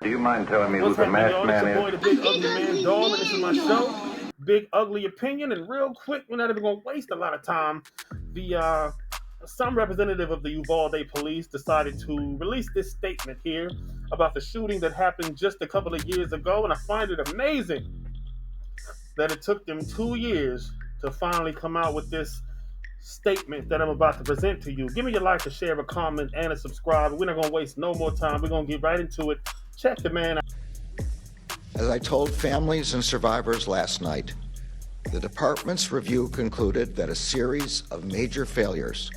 do you mind telling me who What's the happening, masked y'all? It's man your boy, is? the Big Ugly Man Dog, and this is my show, Big Ugly Opinion. And real quick, we're not even going to waste a lot of time. Some representative of the Uvalde Police decided to release this statement here about the shooting that happened just a couple of years ago, and I find it amazing that it took them 2 years to finally come out with this statement that I'm about to present to you. Give me your like, a share, a comment, and a subscribe. We're not going to waste no more time. We're going to get right into it. Check the man out. As I told families and survivors last night, the department's review concluded that a series of major failures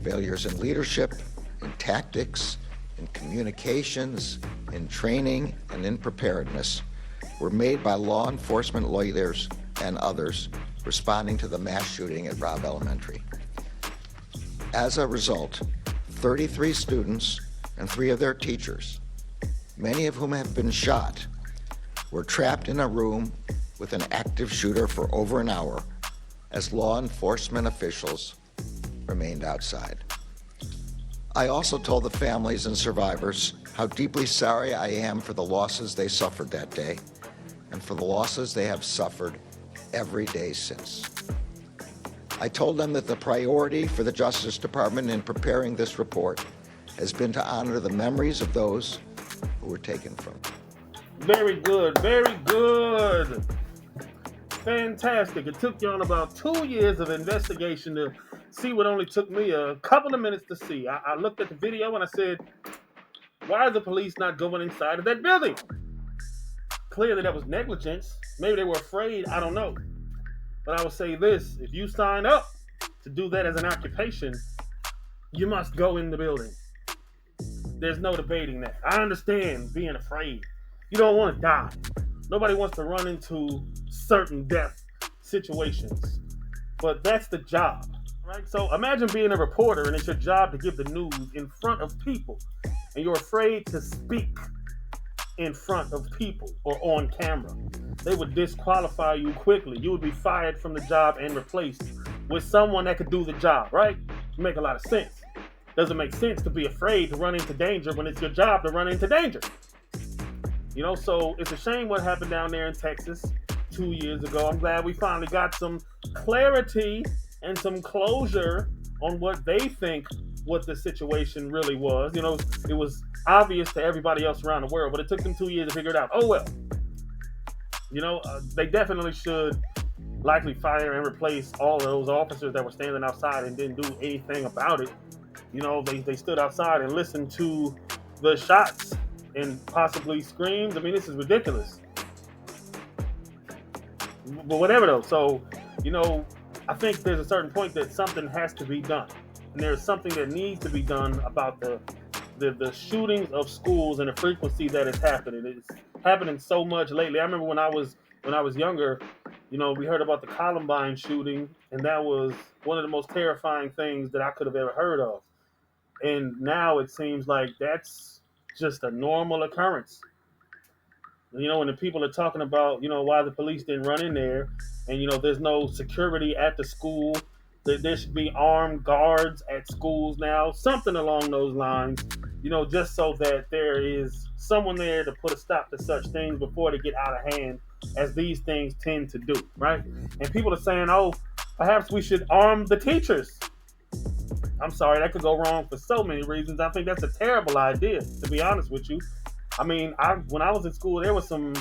in leadership, in tactics, in communications, in training, and in preparedness were made by law enforcement leaders and others responding to the mass shooting at Robb Elementary. As a result, 33 students and 3 of their teachers, many of whom have been shot, were trapped in a room with an active shooter for over an hour as law enforcement officials remained outside. I also told the families and survivors how deeply sorry I am for the losses they suffered that day and for the losses they have suffered every day since. I told them that the priority for the Justice Department in preparing this report has been to honor the memories of those who were taken from them. Very good, very good. Fantastic. It took y'all about 2 years of investigation to see what only took me a couple of minutes to see. I looked at the video and I said, why are the police not going inside of that building? Clearly that was negligence. Maybe they were afraid. I don't know. But I would say this, if you sign up to do that as an occupation, you must go in the building. There's no debating that. I understand being afraid. You don't want to die. Nobody wants to run into certain death situations. But that's the job, right? So imagine being a reporter and it's your job to give the news in front of people. And you're afraid to speak in front of people or on camera. They would disqualify you quickly. You would be fired from the job and replaced with someone that could do the job, right? Make a lot of sense. Doesn't make sense to be afraid to run into danger when it's your job to run into danger. So it's a shame what happened down there in Texas 2 years ago. I'm glad we finally got some clarity and some closure on what they think what the situation really was. It was obvious to everybody else around the world, but it took them 2 years to figure it out. Oh well. They definitely should likely fire and replace all of those officers that were standing outside and didn't do anything about it. They stood outside and listened to the shots and possibly screams. I mean, this is ridiculous. But whatever though. So, I think there's a certain point that something has to be done. And there's something that needs to be done about the shootings of schools and the frequency that is happening. It's happening so much lately. I remember when I was younger, we heard about the Columbine shooting, and that was one of the most terrifying things that I could have ever heard of. And now it seems like that's just a normal occurrence. When the people are talking about, why the police didn't run in there, and, there's no security at the school, that there should be armed guards at schools now, something along those lines, just so that there is someone there to put a stop to such things before they get out of hand, as these things tend to do, right? And people are saying, oh, perhaps we should arm the teachers. I'm sorry, that could go wrong for so many reasons. I think that's a terrible idea, to be honest with you. I mean, when I was in school, there were some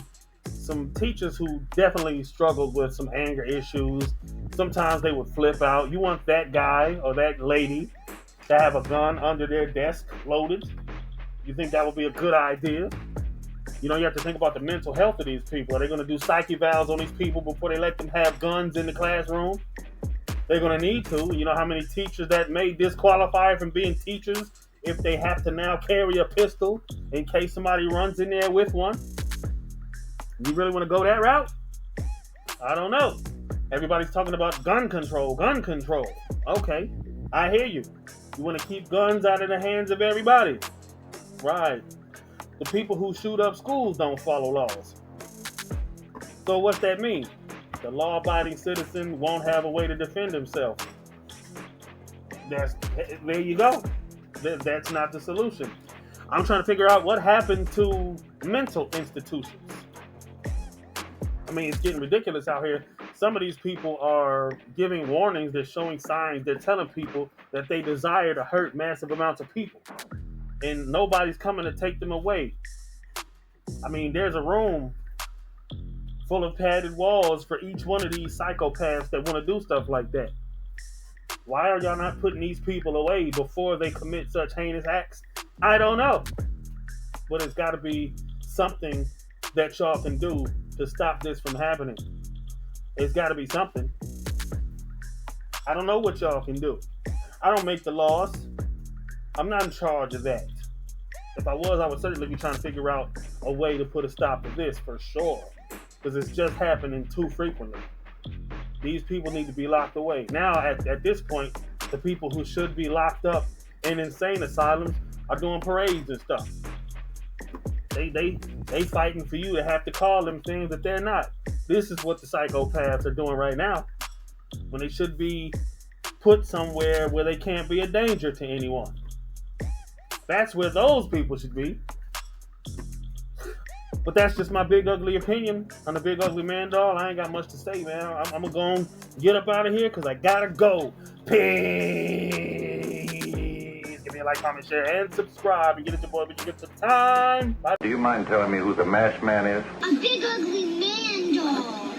teachers who definitely struggled with some anger issues. Sometimes they would flip out. You want that guy or that lady to have a gun under their desk loaded? You think that would be a good idea? You have to think about the mental health of these people. Are they going to do psych evals on these people before they let them have guns in the classroom? They're going to need to. You know how many teachers that may disqualify from being teachers if they have to now carry a pistol in case somebody runs in there with one? You really want to go that route? I don't know. Everybody's talking about gun control. Okay, I hear you. You want to keep guns out of the hands of everybody. Right. The people who shoot up schools don't follow laws. So what's that mean? The law-abiding citizen won't have a way to defend himself. There you go. That's not the solution. I'm trying to figure out what happened to mental institutions. I mean, it's getting ridiculous out here. Some of these people are giving warnings, they're showing signs, they're telling people that they desire to hurt massive amounts of people. And nobody's coming to take them away. I mean, there's a room full of padded walls for each one of these psychopaths that want to do stuff like that. Why are y'all not putting these people away before they commit such heinous acts? I don't know. But it's got to be something that y'all can do to stop this from happening. It's got to be something. I don't know what y'all can do. I don't make the laws. I'm not in charge of that. If I was, I would certainly be trying to figure out a way to put a stop to this for sure. Because it's just happening too frequently. These people need to be locked away. Now, at this point, the people who should be locked up in insane asylums are doing parades and stuff. They fighting for you to have to call them things that they're not. This is what the psychopaths are doing right now, when they should be put somewhere where they can't be a danger to anyone. That's where those people should be. But that's just my big ugly opinion on the big ugly man doll. I ain't got much to say, man. I'm gonna go and get up out of here because I gotta go. Peace. Give me a like, comment, share, and subscribe. And get it your boy, but you get the time. Bye. Do you mind telling me who the masked man is? A big ugly man doll.